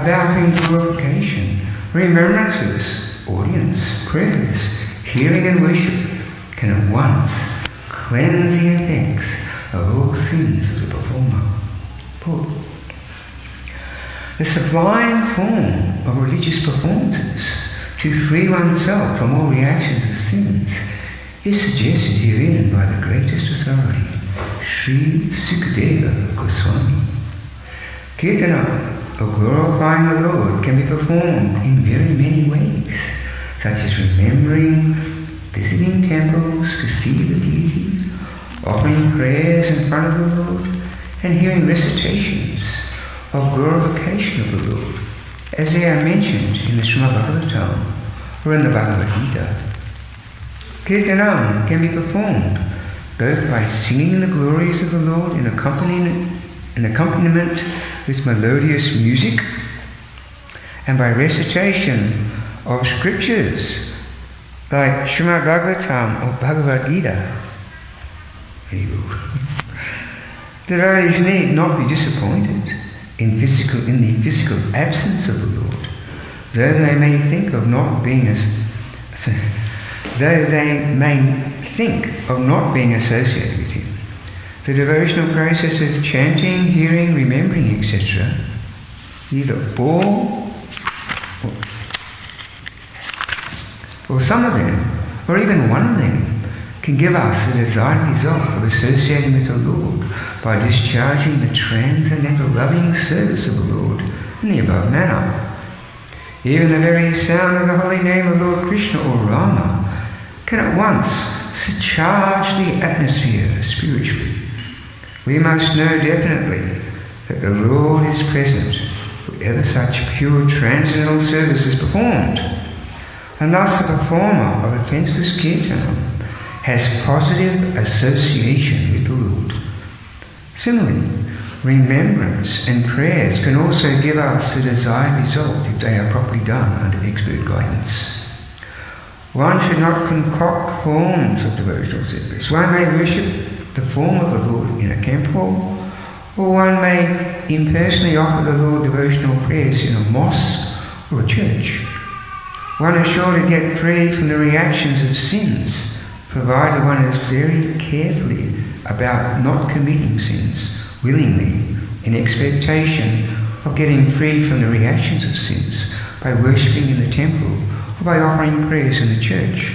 about in glorification, remembrances, audience, prayers, hearing and worship can at once cleanse the effects of all sins of the performer. Paul. The sublime form of religious performances to free oneself from all reactions of sins is suggested herein by the greatest authority, Sri Sukadeva Goswami. Kirtana, or glorifying the Lord, can be performed in very many ways, such as remembering, visiting temples to see the deities, offering prayers in front of the Lord, and hearing recitations of glorification of the Lord, as they are mentioned in the Srimad Bhagavatam or in the Bhagavad Gita. Kirtanam can be performed both by singing the glories of the Lord in accompaniment with melodious music, and by recitation of scriptures like Srimad Bhagavatam or Bhagavad Gita. Devotees need not be disappointed in the physical absence of the Lord, though they may think of not being associated with Him. The devotional process of chanting, hearing, remembering, etc., either all or some of them, or even one of them, can give us the desired result of associating with the Lord by discharging the transcendental loving service of the Lord in the above manner. Even the very sound of the holy name of Lord Krishna or Rama can at once surcharge the atmosphere spiritually. We must know definitely that the Lord is present wherever such pure transcendental service is performed, and thus the performer of offenceless kirtanam has positive association with the Lord. Similarly, remembrance and prayers can also give us the desired result if they are properly done under expert guidance. One should not concoct forms of devotional service. One may worship the form of the Lord in a temple, or one may impersonally offer the Lord devotional prayers in a mosque or a church. One is sure to get free from the reactions of sins, provided one is very carefully about not committing sins willingly in expectation of getting free from the reactions of sins by worshipping in the temple or by offering prayers in the church.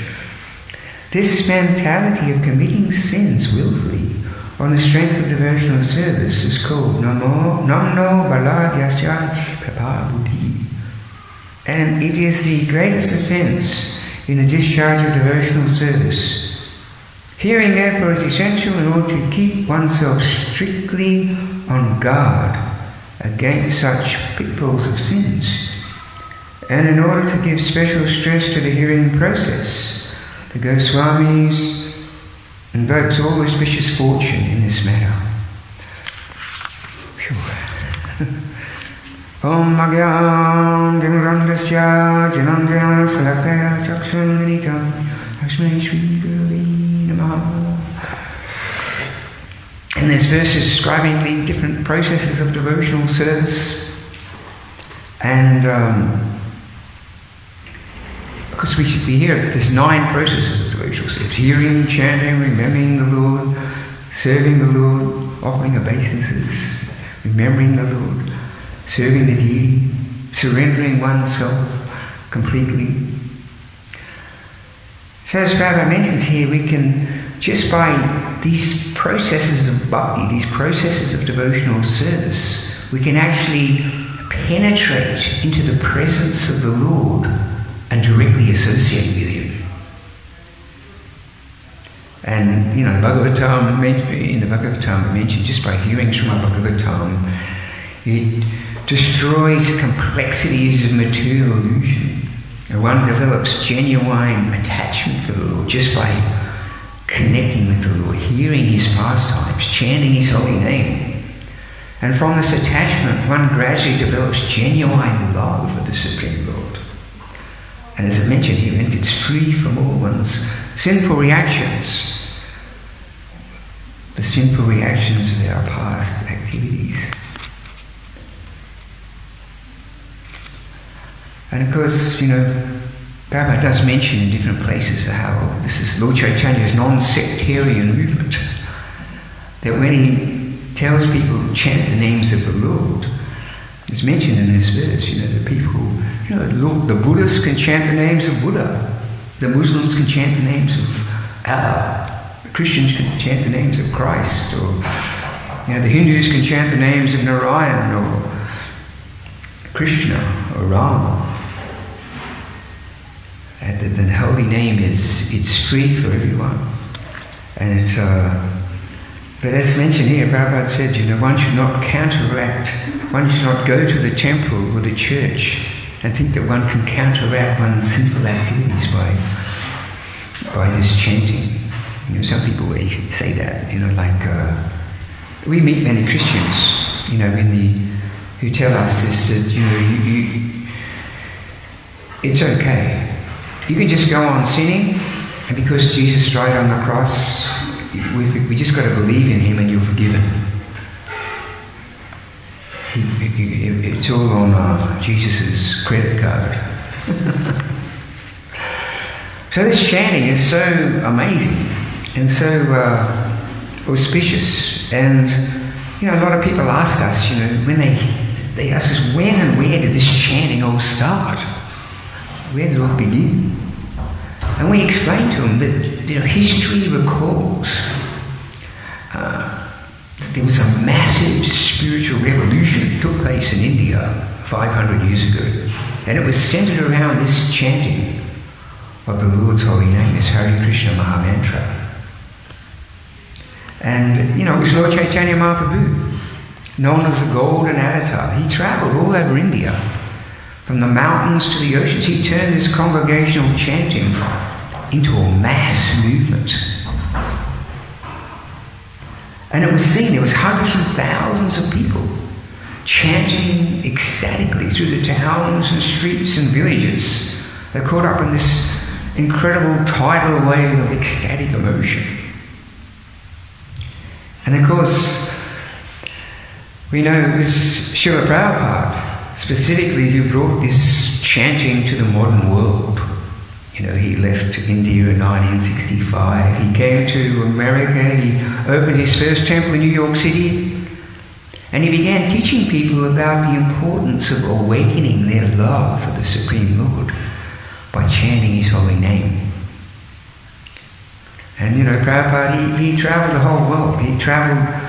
This mentality of committing sins willfully on the strength of devotional service is called Namno Baladhyasya Prabhu, and it is the greatest offence in the discharge of devotional service. Hearing therefore is essential in order to keep oneself strictly on guard against such pitfalls of sins, and in order to give special stress to the hearing process. The Goswamis invokes all auspicious fortune in this matter. Om Magyam Dimrandasya Janandrya Salakaya Chakshun Vinitam Ashmai Shri Gurave Namaha. And this verse is describing the different processes of devotional service, and because we should be here, there's 9 processes of devotional service: hearing, chanting, remembering the Lord, serving the Lord, offering obeisances, remembering the Lord, serving the deity, surrendering oneself completely. So as Prabhupada mentions here, we can, just by these processes of bhakti, these processes of devotional service, we can actually penetrate into the presence of the Lord and directly associate with Him. And in the Bhagavatam mentioned, just by hearing Srimad Bhagavatam, it destroys complexities of material illusion, and one develops genuine attachment for the Lord just by connecting with the Lord, hearing His pastimes, chanting His holy name. And from this attachment, one gradually develops genuine love for the Supreme Lord. And as I mentioned here, it gets free from all one's sinful reactions, the sinful reactions of our past activities. And of course, Prabhupada does mention in different places how this is Lord Chaitanya's non-sectarian movement. That when he tells people to chant the names of the Lord, it's mentioned in this verse, the people, the Buddhists can chant the names of Buddha, the Muslims can chant the names of Allah, the Christians can chant the names of Christ, or the Hindus can chant the names of Narayan or Krishna or Rama. And the holy name it's free for everyone. And but as mentioned here, Prabhupada said, one should not counteract, one should not go to the temple or the church and think that one can counteract one's sinful activities by this chanting. Some people say that, we meet many Christians, who tell us this, that, it's okay. You can just go on sinning, and because Jesus died on the cross, we just got to believe in him and you're forgiven. It's all on Jesus' credit card. So this chanting is so amazing and so auspicious. And a lot of people ask us, when they ask us, when and where did this chanting all start? Where did it all begin? And we explain to them that history recalls there was a massive spiritual revolution that took place in India 500 years ago, and it was centered around this chanting of the Lord's holy name, this Hare Krishna Mahamantra. And it was Lord Chaitanya Mahaprabhu, known as the Golden Avatar. He travelled all over India, from the mountains to the oceans. He turned this congregational chanting into a mass movement. And it was seen, there was hundreds and thousands of people chanting ecstatically through the towns and streets and villages. They caught up in this incredible tidal wave of ecstatic emotion. And of course, we know it was Srila Prabhupada specifically who brought this chanting to the modern world. He left India in 1965. He came to America. He opened his first temple in New York City. And he began teaching people about the importance of awakening their love for the Supreme Lord by chanting his holy name. And Prabhupada, he traveled the whole world. He traveled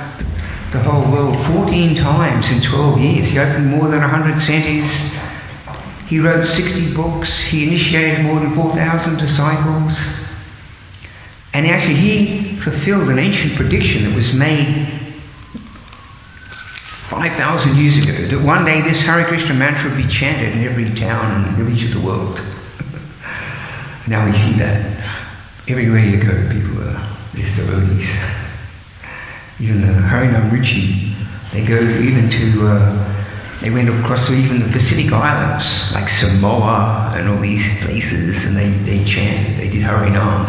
the whole world 14 times in 12 years. He opened more than 100 centers. He wrote 60 books. He initiated more than 4,000 disciples. And actually he fulfilled an ancient prediction that was made 5,000 years ago, that one day this Hare Krishna mantra would be chanted in every town and village of the world. Now we see that everywhere you go, people are these devotees. Even the Harinam Ruchi, they go even to they went across to even the Pacific Islands, like Samoa and all these places, and they chanted, they did Harinam.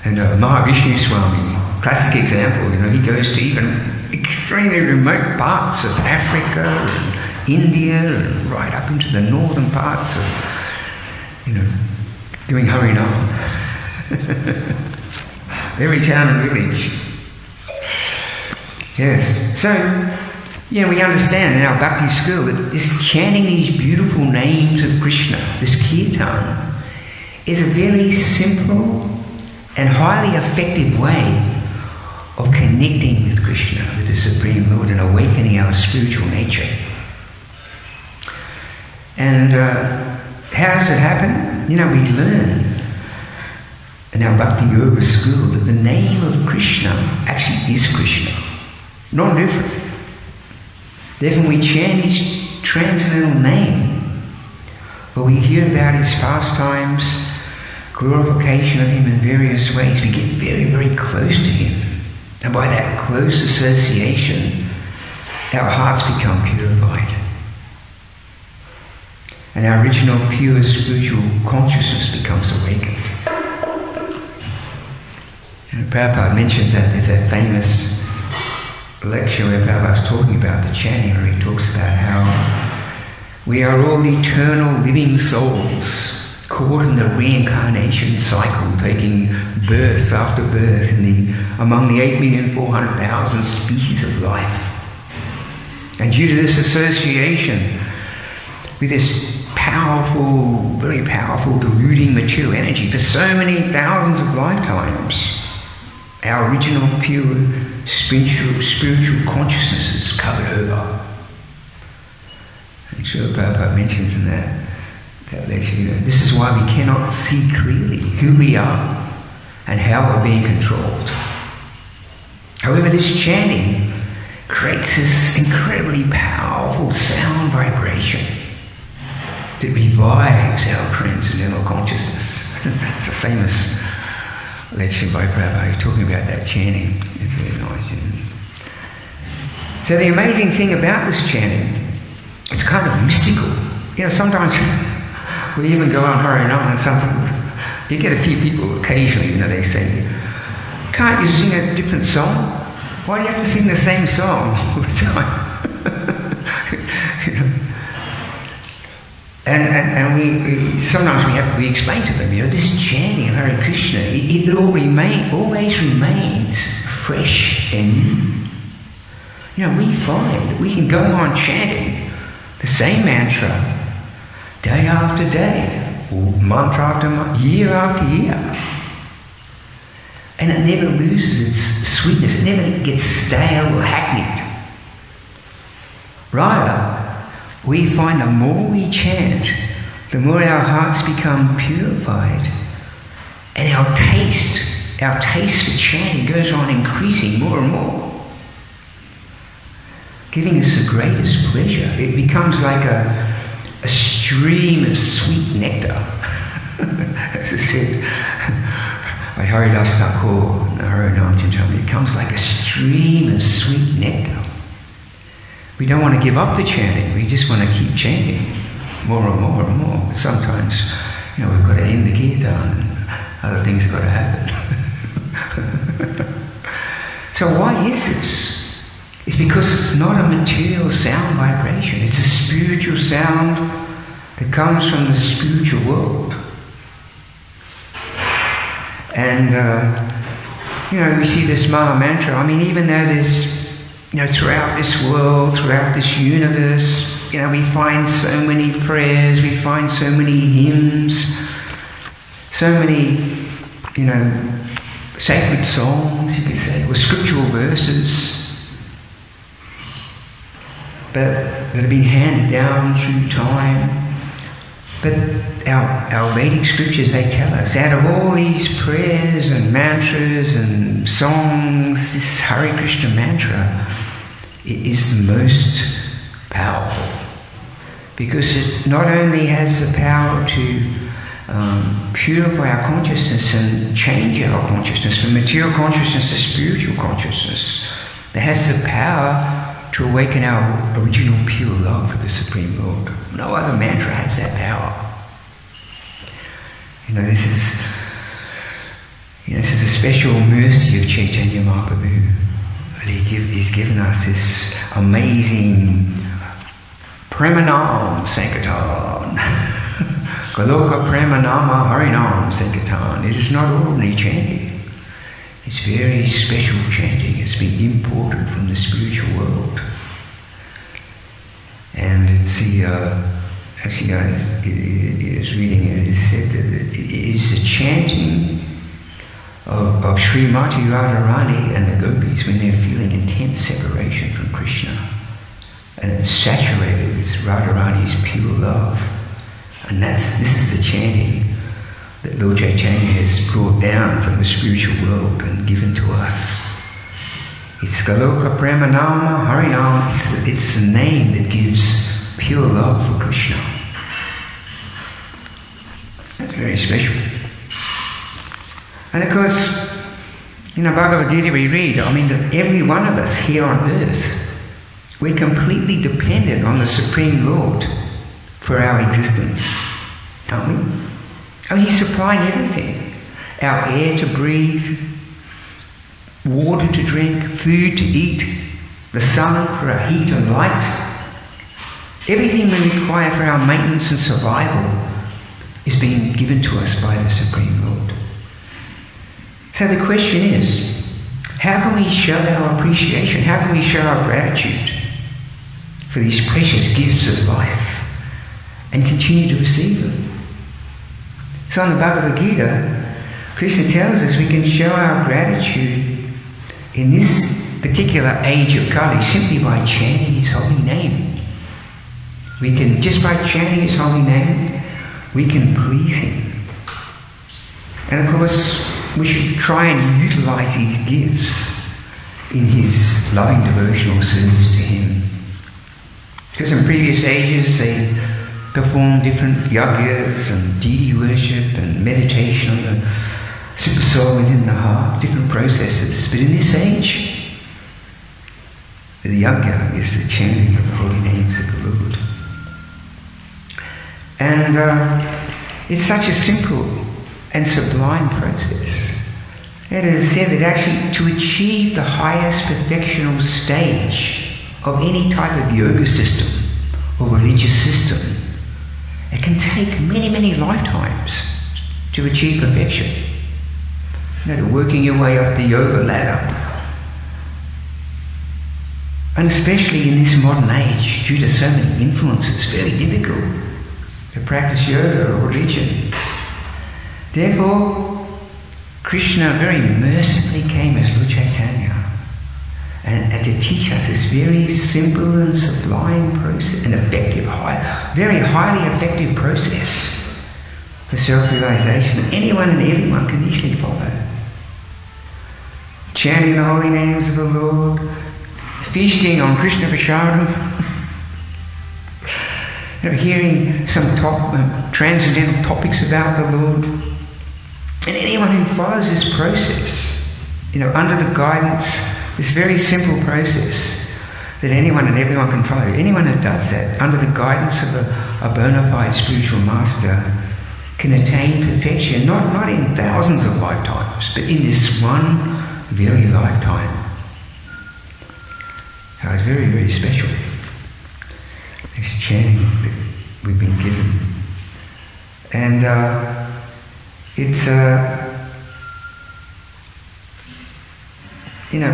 And Mahavishnu Swami, classic example, he goes to even extremely remote parts of Africa and India and right up into the northern parts of, doing Harinam. Every town and village. Yes, so we understand in our Bhakti school that this chanting these beautiful names of Krishna, this kirtan, is a very simple and highly effective way of connecting with Krishna, with the Supreme Lord, and awakening our spiritual nature. And how does it happen? We learn in our Bhakti Yoga school that the name of Krishna actually is Krishna, not different. Therefore, when we chant his transcendental name, or we hear about his pastimes, glorification of him in various ways, we get very, very close to him. And by that close association, our hearts become purified. And our original pure spiritual consciousness becomes awakened. And Prabhupada mentions that there's that famous lecture where Prabhupada was talking about the chanting, where he talks about how We are all eternal living souls, caught in the reincarnation cycle, taking birth after birth among the 8,400,000 species of life. And due to this association with this powerful, very powerful, deluding material energy for so many thousands of lifetimes, our original pure spiritual consciousness is covered over. And Srila Prabhupada mentions in that lecture, this is why we cannot see clearly who we are and how we're being controlled. However, this chanting creates this incredibly powerful sound vibration that revives our transcendental consciousness. It's a famous lecture by Prabhu. He's talking about that chanting. It's very nice. So the amazing thing about this chanting, it's kind of mystical. Sometimes we even go on Harinam and sometimes you get a few people occasionally, they say, can't you sing a different song? Why do you have to sing the same song all the time? And we sometimes we explain to them, this chanting of Hare Krishna, it always remains fresh and new. We find that we can go on chanting the same mantra day after day, or month after month, year after year. And it never loses its sweetness, it never gets stale or hackneyed. Rather, we find the more we chant, the more our hearts become purified, and our taste for chanting goes on increasing more and more, giving us the greatest pleasure. It becomes like a stream of sweet nectar. As I said by Haridas Thakur, the Harinam Chintamani, it comes like a stream of sweet nectar. We don't want to give up the chanting, we just want to keep chanting more and more and more. But sometimes, we've got to end the kirtan and other things have got to happen. So why is this? It's because it's not a material sound vibration, it's a spiritual sound that comes from the spiritual world. And, we see this Maha Mantra, even though there's, throughout this world, throughout this universe, we find so many prayers, we find so many hymns, so many, sacred songs, you could say, or scriptural verses, that have been handed down through time. But our Vedic scriptures, they tell us, out of all these prayers and mantras and songs, this Hare Krishna mantra, it is the most powerful. Because it not only has the power to purify our consciousness and change our consciousness from material consciousness to spiritual consciousness, it has the power to awaken our original pure love for the Supreme Lord. No other mantra has that power. This is a special mercy of Chaitanya Mahaprabhu, that he's given us this amazing Premanam Sankirtan. Galoka Premanama Harinam Sankirtan. It is not ordinary chanting. It's very special chanting. It's been imported from the spiritual world. And it's actually I was reading it, it said that it is the chanting of Srimati Radharani and the gopis when they're feeling intense separation from Krishna. And it's saturated with Radharani's pure love. And this is the chanting that Lord Chaitanya has brought down from the spiritual world and given to us. It's Galoka Premanama Harinam. It's the name that gives pure love for Krishna. That's very special. And of course, in the Bhagavad Gita we read, that every one of us here on earth, we're completely dependent on the Supreme Lord for our existence, aren't we? He's supplying everything. Our air to breathe, water to drink, food to eat, the sun for our heat and light. Everything we require for our maintenance and survival is being given to us by the Supreme Lord. So the question is, how can we show our appreciation? How can we show our gratitude for these precious gifts of life and continue to receive them? So in the Bhagavad Gita, Krishna tells us we can show our gratitude in this particular age of Kali simply by chanting His holy name. We can, just by chanting His holy name, we can please Him. And of course, we should try and utilize these gifts in His loving devotional service to Him. Because in previous ages they performed different yagyas and deity worship and meditation on the super soul within the heart, different processes. But in this age, the yagya is the chanting of the holy names of the Lord. And it's such a simple and sublime process. It is said that actually to achieve the highest perfectional stage of any type of yoga system or religious system, it can take many, many lifetimes to achieve perfection. You know, working your way up the yoga ladder. And especially in this modern age, due to so many influences, it's very difficult to practice yoga or religion. Therefore, Krishna very mercifully came as Lord Chaitanya and to teach us this very simple and sublime process, an effective, very highly effective process for self-realization that anyone and everyone can easily follow. Chanting the holy names of the Lord, feasting on Krishna Prasadam, hearing some transcendental topics about the Lord. And anyone who follows this process, under the guidance, this very simple process that anyone and everyone can follow, anyone who does that under the guidance of a bona fide spiritual master can attain perfection, not in thousands of lifetimes, but in this one very lifetime. So it's very, very special, this chanting that we've been given. And it's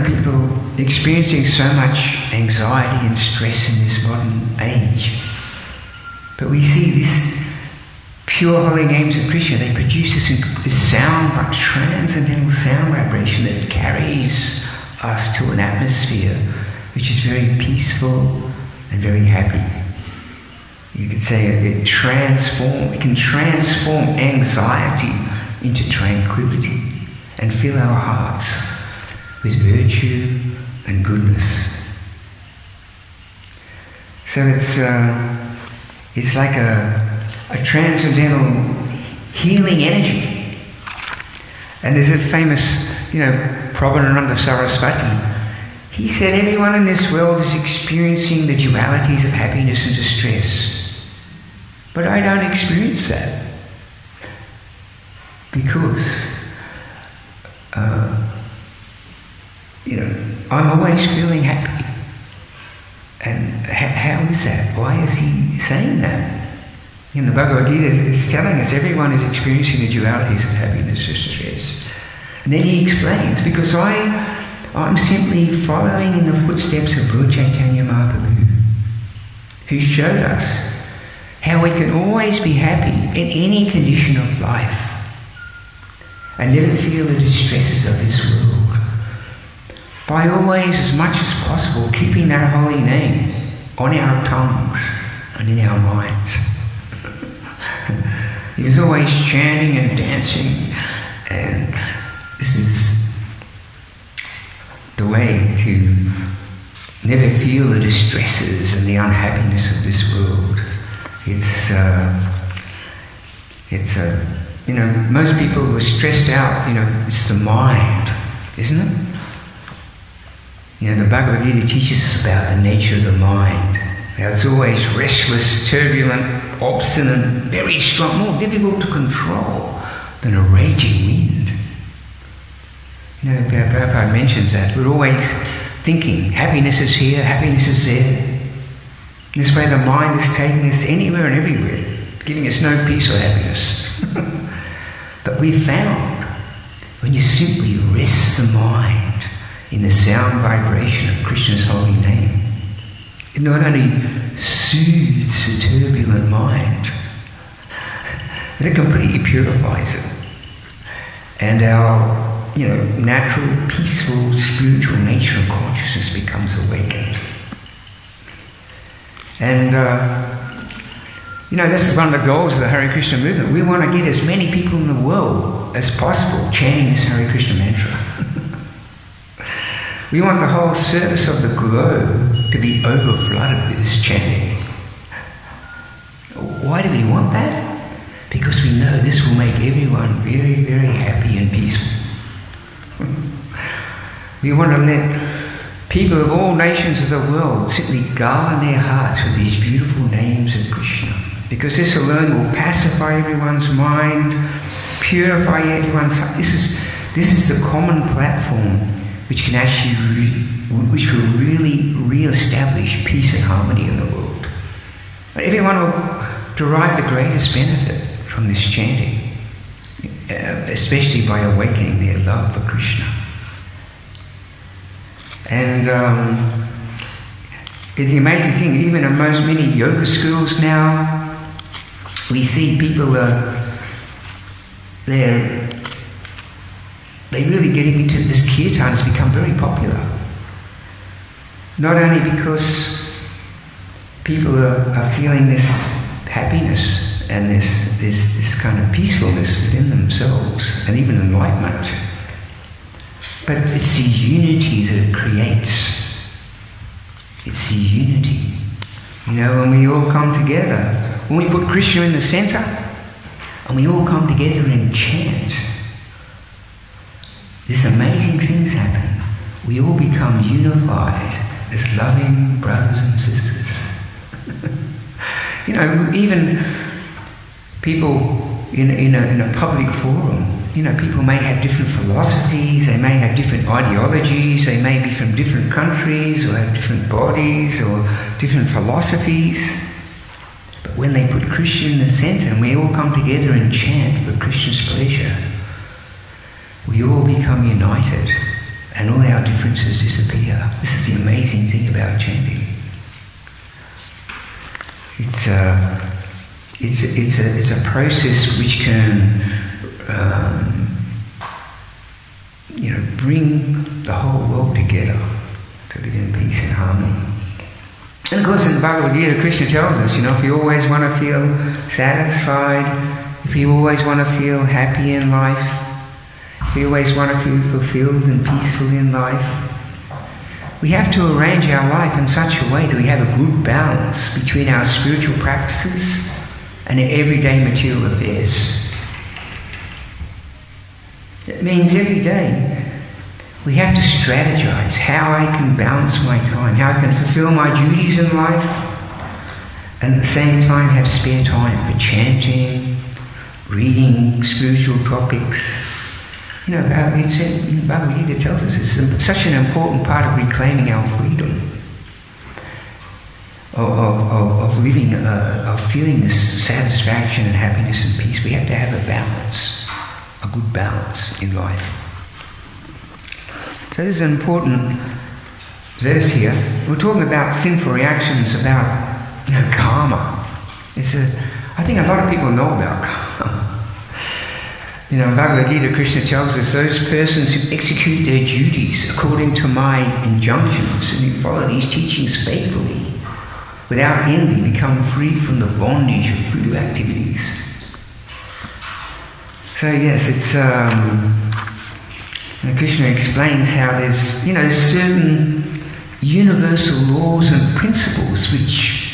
people experiencing so much anxiety and stress in this modern age. But we see this pure holy names of Krishna, they produce this sound, like transcendental sound vibration that carries us to an atmosphere which is very peaceful and very happy. You could say it can transform anxiety into tranquility and fill our hearts with virtue and goodness. So it's like a transcendental healing energy. And there's a famous, Prabhupada Saraswati. He said everyone in this world is experiencing the dualities of happiness and distress. But I don't experience that. Because, I'm always feeling happy. And how is that? Why is he saying that? In the Bhagavad Gita, it's telling us everyone is experiencing the dualities of happiness and distress. And then he explains, because I'm simply following in the footsteps of Lord Chaitanya Mahaprabhu, who showed us how we can always be happy in any condition of life and never feel the distresses of this world, by always, as much as possible, keeping that holy name on our tongues and in our minds. He was always chanting and dancing, and this is the way to never feel the distresses and the unhappiness of this world. Most people are stressed out, it's the mind, isn't it? The Bhagavad Gita teaches us about the nature of the mind. How it's always restless, turbulent, obstinate, very strong, more difficult to control than a raging wind. Prabhupada mentions that. We're always thinking, happiness is here, happiness is there. This way the mind is taking us anywhere and everywhere, giving us no peace or happiness. But we found when you simply rest the mind in the sound vibration of Krishna's holy name, it not only soothes the turbulent mind, but it completely purifies it. And our natural, peaceful, spiritual nature of consciousness becomes awakened. And this is one of the goals of the Hare Krishna movement. We want to get as many people in the world as possible chanting this Hare Krishna mantra. We want the whole surface of the globe to be overflooded with this chanting. Why do we want that? Because we know this will make everyone very, very happy and peaceful. We want to let people of all nations of the world simply garland their hearts with these beautiful names of Krishna. Because this alone will pacify everyone's mind, purify everyone's heart. This is the common platform which can which will really re-establish peace and harmony in the world. Everyone will derive the greatest benefit from this chanting, especially by awakening their love for Krishna. And the amazing thing, even in many yoga schools now, we see people they really getting into this kirtan has become very popular. Not only because people are feeling this happiness and this kind of peacefulness within themselves and even enlightenment, but it's the unity that it creates. It's the unity. When we all come together, when we put Krishna in the center, and we all come together and chant, this amazing things happen. We all become unified as loving brothers and sisters. Even people in a public forum, people may have different philosophies, they may have different ideologies, they may be from different countries or have different bodies or different philosophies. But when they put Krishna in the center and we all come together and chant for Krishna's pleasure, we all become united and all our differences disappear. This is the amazing thing about chanting. It's a process which can bring the whole world together to live in peace and harmony. And of course in the Bhagavad Gita, Krishna tells us, if you always want to feel satisfied, if you always want to feel happy in life, if you always want to feel fulfilled and peaceful in life, we have to arrange our life in such a way that we have a good balance between our spiritual practices and our everyday material affairs. It means every day we have to strategize how I can balance my time, how I can fulfill my duties in life, and at the same time have spare time for chanting, reading spiritual topics. Bhagavad Gita tells us it's such an important part of reclaiming our freedom, of living, of feeling this satisfaction and happiness and peace. We have to have a balance, a good balance in life. So this is an important verse here. We're talking about sinful reactions, about karma. I think a lot of people know about karma. In Bhagavad Gita, Krishna tells us those persons who execute their duties according to my injunctions and who follow these teachings faithfully, without envy, become free from the bondage of fruitive activities. So yes, it's Krishna explains how there's certain universal laws and principles which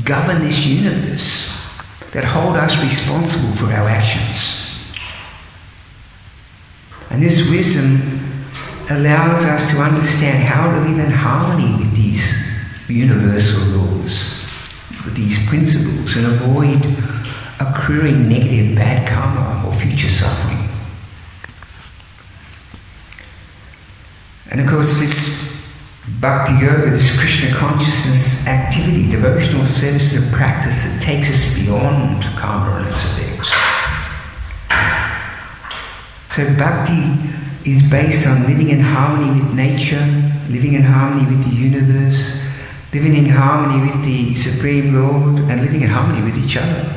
govern this universe that hold us responsible for our actions. And this wisdom allows us to understand how to live in harmony with these universal laws, with these principles, and avoid accruing negative bad karma or future suffering. And of course this Bhakti Yoga, this Krishna consciousness activity, devotional service is a practice that takes us beyond karma and its effects. So bhakti is based on living in harmony with nature, living in harmony with the universe, living in harmony with the Supreme Lord, and living in harmony with each other.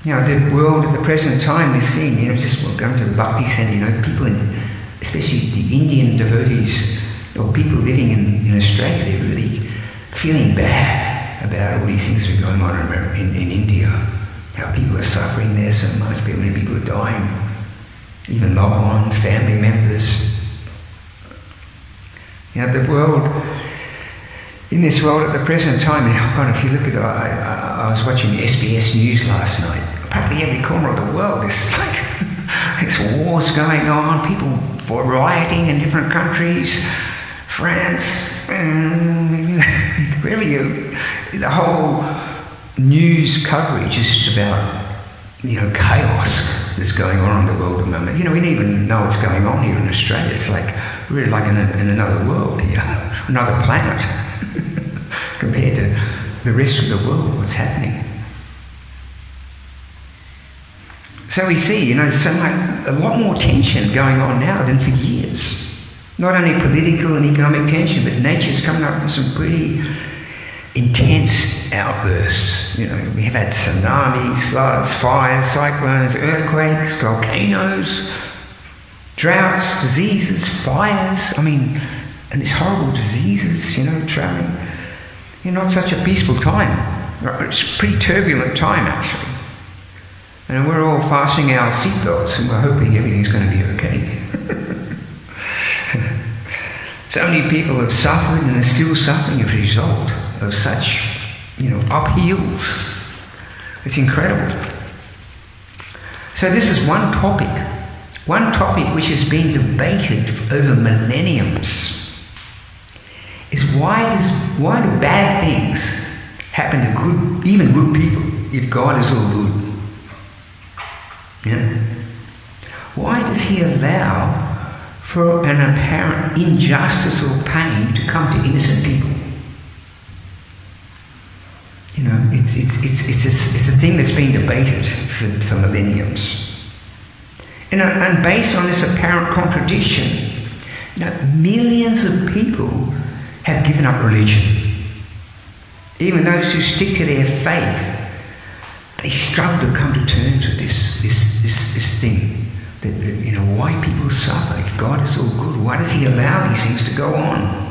The world at the present time is seeing, just going to the Bhakti Center, people especially the Indian devotees, or people living in Australia, they're really feeling bad about all these things that are going on in India. How people are suffering there so much, many people are dying, even loved ones, family members. The world, in this world at the present time, if you look at it, I was watching SBS News last night. Practically every corner of the world, there's wars going on, people rioting in different countries, France, wherever the whole news coverage is just about, chaos that's going on in the world at the moment. We don't even know what's going on here in Australia. It's we're in another world here, another planet, compared to the rest of the world, what's happening. So we see, a lot more tension going on now than for years. Not only political and economic tension, but nature's coming up with some pretty intense outbursts. We have had tsunamis, floods, fires, cyclones, earthquakes, volcanoes, droughts, diseases, fires. And these horrible diseases, traveling. Not such a peaceful time. It's a pretty turbulent time, actually. And we're all fastening our seatbelts and we're hoping everything's going to be okay. So many people have suffered and are still suffering as a result of such, upheavals. It's incredible. So this is one topic which has been debated over millenniums, is why do bad things happen to even good people if God is all good? Why does he allow for an apparent injustice or pain to come to innocent people? It's a thing that's been debated for millenniums. And based on this apparent contradiction, millions of people have given up religion. Even those who stick to their faith, they struggle to come to terms with this thing. That, why people suffer. If God is all good, why does he allow these things to go on?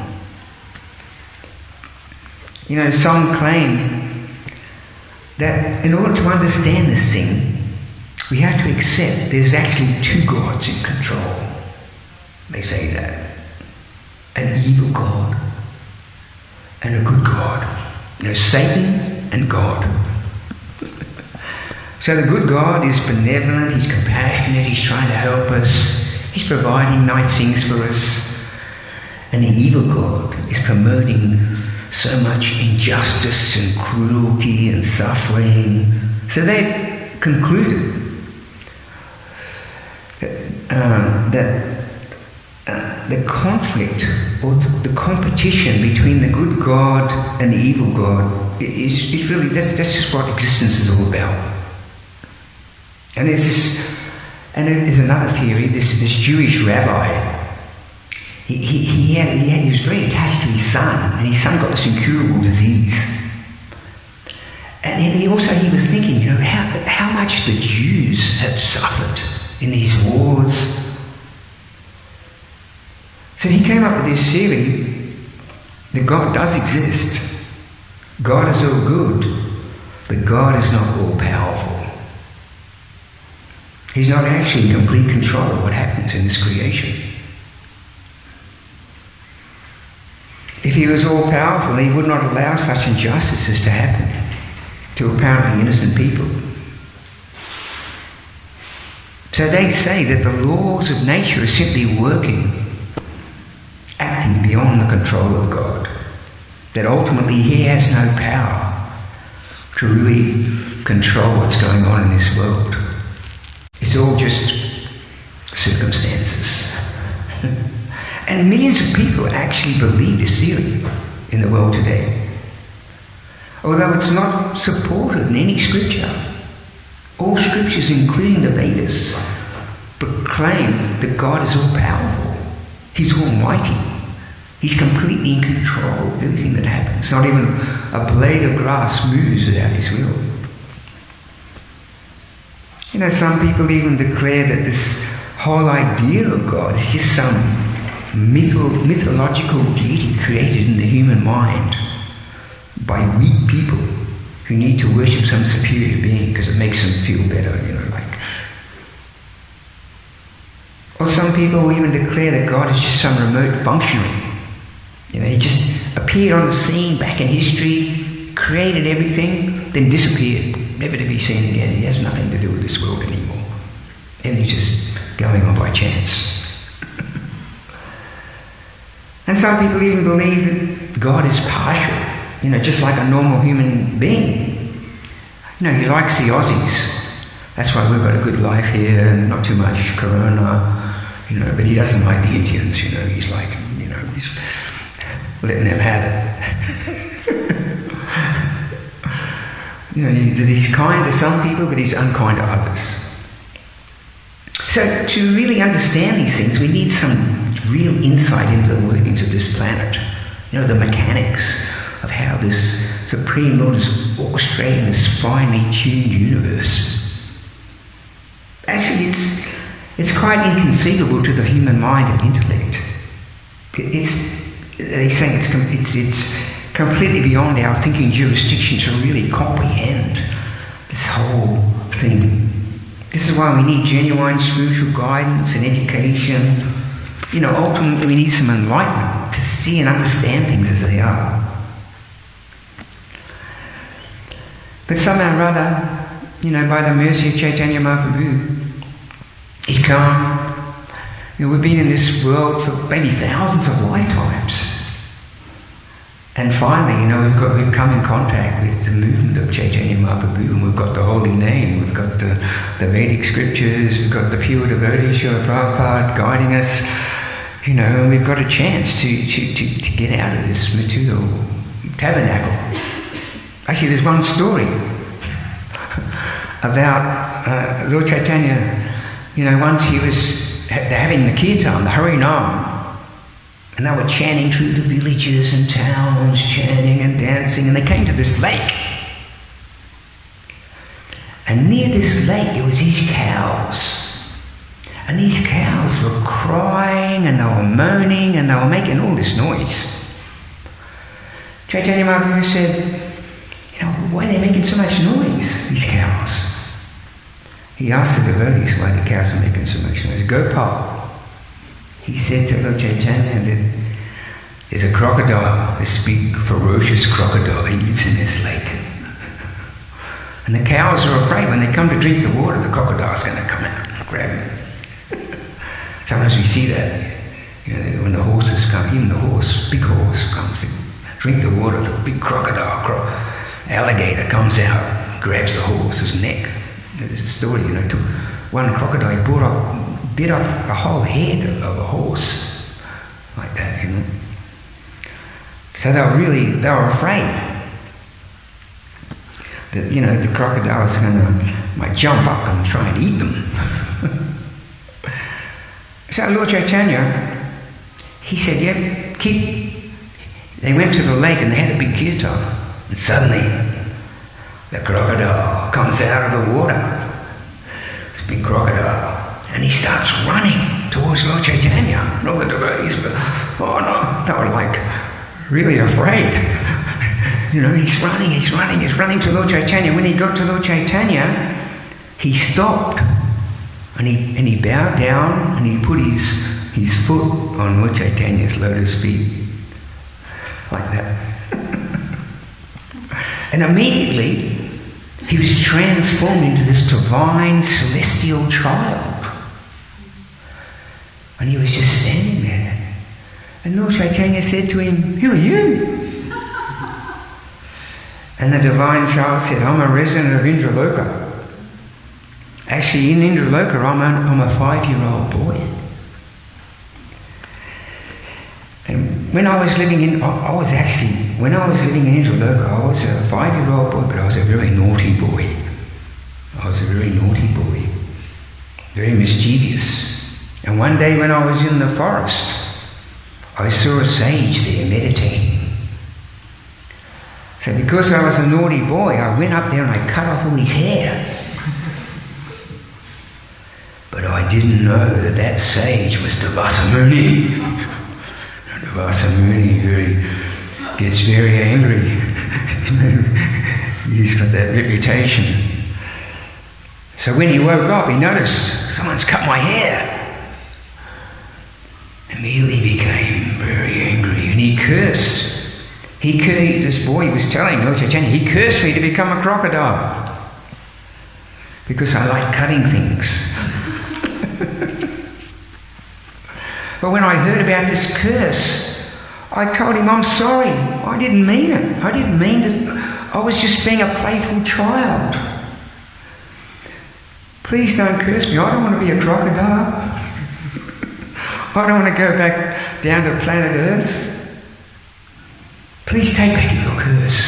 Some claim that in order to understand this thing, we have to accept there's actually two gods in control. They say that. An evil God and a good God. Satan and God. So the good God is benevolent, he's compassionate, he's trying to help us, he's providing nice things for us. And the evil God is promoting so much injustice and cruelty and suffering. So they've concluded that the conflict or the competition between the good God and the evil God is really, that's just what existence is all about. And there's another theory. This Jewish rabbi, he was very attached to his son, and his son got this incurable disease. And he was thinking, how much the Jews have suffered in these wars. So he came up with this theory that God does exist. God is all good, but God is not all powerful. He's not actually in complete control of what happens in this creation. If he was all powerful, he would not allow such injustices to happen to apparently innocent people. So they say that the laws of nature are simply working, acting beyond the control of God. That ultimately he has no power to really control what's going on in this world. It's all just circumstances. And millions of people actually believe this theory in the world today. Although it's not supported in any scripture. All scriptures, including the Vedas, proclaim that God is all-powerful. He's almighty. He's completely in control of everything that happens. Not even a blade of grass moves without his will. You know, some people even declare that this whole idea of God is just some mythological deity created in the human mind by weak people who need to worship some superior being because it makes them feel better, you know, like. Or some people even declare that God is just some remote functionary. You know, he just appeared on the scene back in history, created everything, then disappeared, never to be seen again. He has nothing to do with this world anymore. And he's just going on by chance. And some people even believe that God is partial, you know, just like a normal human being. You know, he likes the Aussies. That's why we've got a good life here, not too much corona, you know, but he doesn't like the Indians, you know, he's like, you know, he's letting them have it. You know, he's kind to some people, but he's unkind to others. So to really understand these things, we need some real insight into the workings of this planet. You know, the mechanics of how this Supreme Lord is orchestrating this finely tuned universe. Actually, it's quite inconceivable to the human mind and intellect. They're saying it's completely beyond our thinking jurisdiction to really comprehend this whole thing. This is why we need genuine spiritual guidance and education. You know, ultimately we need some enlightenment to see and understand things as they are. But somehow or other, you know, by the mercy of Chaitanya Mahaprabhu, he's come. You know, we've been in this world for maybe thousands of lifetimes. And finally, you know, we've come in contact with the movement of Chaitanya Mahaprabhu, and we've got the holy name, we've got the Vedic scriptures, we've got the pure devotees, Srila Prabhupada guiding us, you know, and we've got a chance to get out of this material tabernacle. Actually, there's one story about Lord Chaitanya. You know, once he was having the kirtan, the Harinam, and they were chanting through the villages and towns, chanting and dancing, and they came to this lake. And near this lake there was these cows. And these cows were crying and they were moaning and they were making all this noise. Chaitanya Mahaprabhu said, you know, why are they making so much noise, these cows? He asked the devotees why the cows are making so much noise. Gopal, he said to Lord Chaitanya that there's a crocodile, this big ferocious crocodile, he lives in this lake. And the cows are afraid when they come to drink the water, the crocodile's going to come out and grab them. Sometimes we see that, you know, when the horses come, even the horse, big horse comes to drink the water, the big crocodile, alligator comes out, grabs the horse's neck. There's a story, you know, took one crocodile, he bit off the whole head of a horse, like that, you know. So they were afraid that, you know, the crocodile was might jump up and try and eat them. So Lord Chaitanya, he said, yeah, they went to the lake and they had a big kirtan, and suddenly the crocodile comes out of the water, this big crocodile, and he starts running towards Lord Chaitanya. And all the devotees were, oh no, they were like really afraid. You know, he's running to Lord Chaitanya. When he got to Lord Chaitanya, he stopped and he bowed down and he put his foot on Lord Chaitanya's lotus feet, like that. And immediately he was transformed into this divine celestial child. And he was just standing there. And Lord Chaitanya said to him, who are you? And the divine child said, I'm a resident of Indraloka. Actually, in Indraloka, I'm a 5-year-old boy. when I was living in, when I was living in Indraloka, I was a 5-year-old boy, but I was a very naughty boy. Very mischievous. And one day when I was in the forest, I saw a sage there meditating. So because I was a naughty boy, I went up there and I cut off all his hair. But I didn't know that that sage was Devasa Muni. Devasa Muni gets very angry. He's got that reputation. So when he woke up, he noticed, someone's cut my hair. Immediately became very angry and he cursed. This boy was telling Lord Chaitanya, he cursed me to become a crocodile because I like cutting things. But when I heard about this curse, I told him, I'm sorry, I didn't mean it. I was just being a playful child. Please don't curse me, I don't want to be a crocodile. I don't want to go back down to planet Earth. Please take back your curse.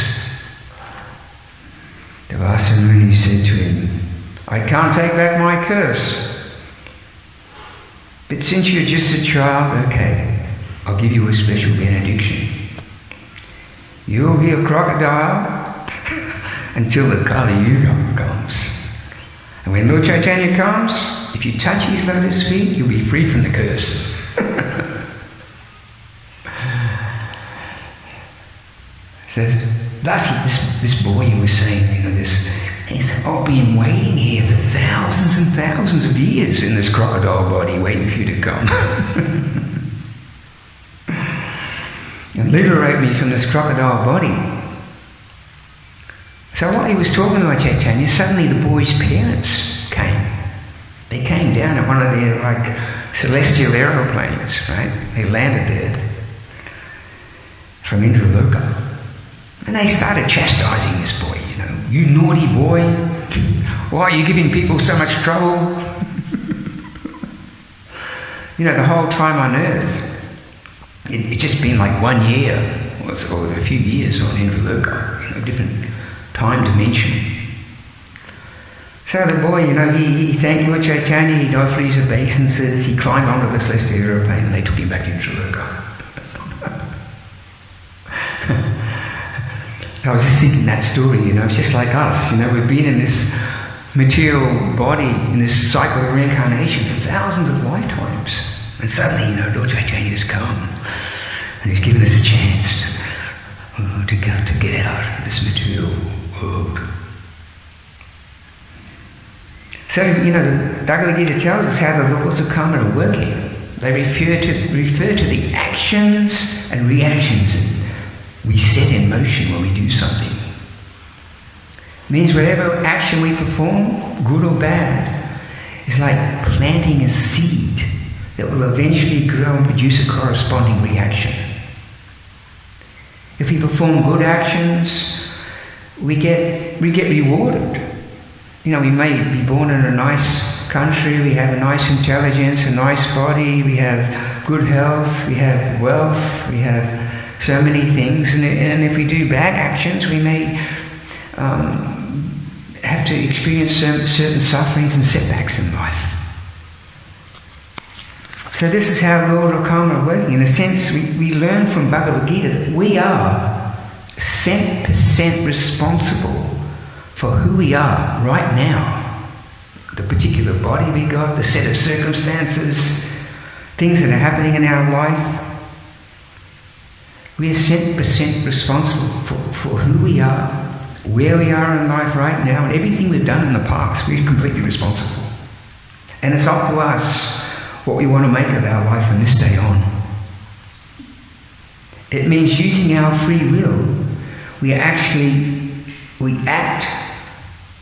Devasa Muni said to him, I can't take back my curse. But since you're just a child, okay, I'll give you a special benediction. You'll be a crocodile until the Kali Yuga comes. And when Lord Chaitanya comes, if you touch his lotus feet, you'll be free from the curse. So thus this boy was saying, I've been waiting here for thousands and thousands of years in this crocodile body, waiting for you to come. And liberate me from this crocodile body. So while he was talking to Chaitanya, suddenly the boy's parents came. They came down in one of their celestial aeroplanes, right? They landed there from Indraloka. And they started chastising this boy, you naughty boy, why are you giving people so much trouble? The whole time on earth, it's just been like 1 year or a few years on Indraloka, different time dimension. So the boy, he thanked Lord Chaitanya, he offered his obeisances, he climbed onto the celestial aeroplane and they took him back to Indraloka. I was just thinking that story, it's just like us, we've been in this material body, in this cycle of reincarnation for thousands of lifetimes. And suddenly, Lord Chaitanya's come and he's given us a chance to get out of this material world. So, the Bhagavad Gita tells us how the laws of karma are working. They refer to the actions and reactions we set in motion when we do something. It means whatever action we perform, good or bad, is like planting a seed that will eventually grow and produce a corresponding reaction. If we perform good actions, we get rewarded. We may be born in a nice country, we have a nice intelligence, a nice body, we have good health, we have wealth, we have so many things, and if we do bad actions, we may have to experience certain sufferings and setbacks in life. So this is how the law of karma are working. In a sense, we learn from Bhagavad Gita that we are 100% responsible for who we are right now. The particular body we got, the set of circumstances, things that are happening in our life. We are 100% responsible for who we are, where we are in life right now, and everything we've done in the past. We're completely responsible. And it's up to us what we want to make of our life from this day on. It means using our free will. We act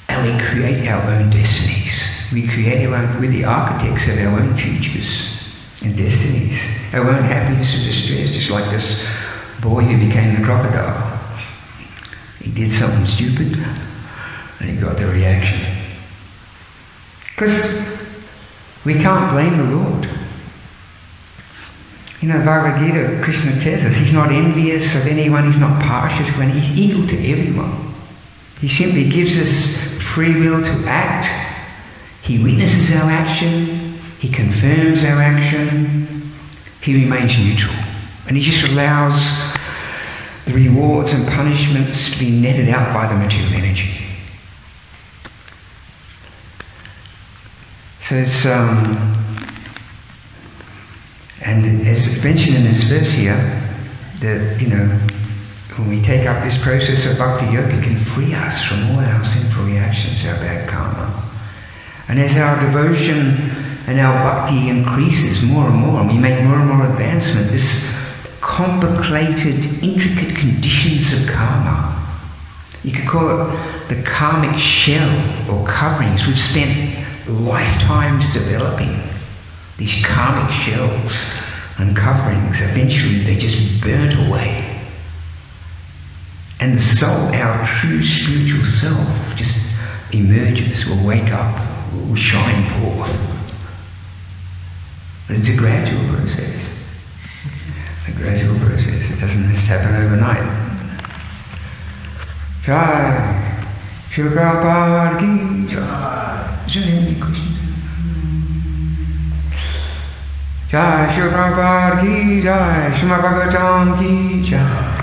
and we create our own destinies. We're the architects of our own futures and destinies, our own happiness and distress, just like this boy who became the crocodile. He did something stupid and he got the reaction. Because we can't blame the Lord. Bhagavad Gita, Krishna tells us he's not envious of anyone, he's not partial to anyone, he's equal to everyone. He simply gives us free will to act. He witnesses our action, he confirms our action, he remains neutral. And he just allows the rewards and punishments to be netted out by the material energy. So it's, and as mentioned in this verse here, that, when we take up this process of bhakti yoga, it can free us from all our sinful reactions, our bad karma. And as our devotion and our bhakti increases more and more, and we make more and more advancement, this complicated, intricate conditions of karma, you could call it the karmic shell or coverings. We've spent lifetimes developing these karmic shells and coverings. Eventually they just burnt away. And the soul, our true spiritual self, just emerges, will wake up, will shine forth. It's a gradual process. It's a gradual process. It doesn't just happen overnight. Jai Srila Prabhupada ki Jai. Is there any questions? Jai Srila Prabhupada ki Jai. Srimad Bhagavatam ki Jai.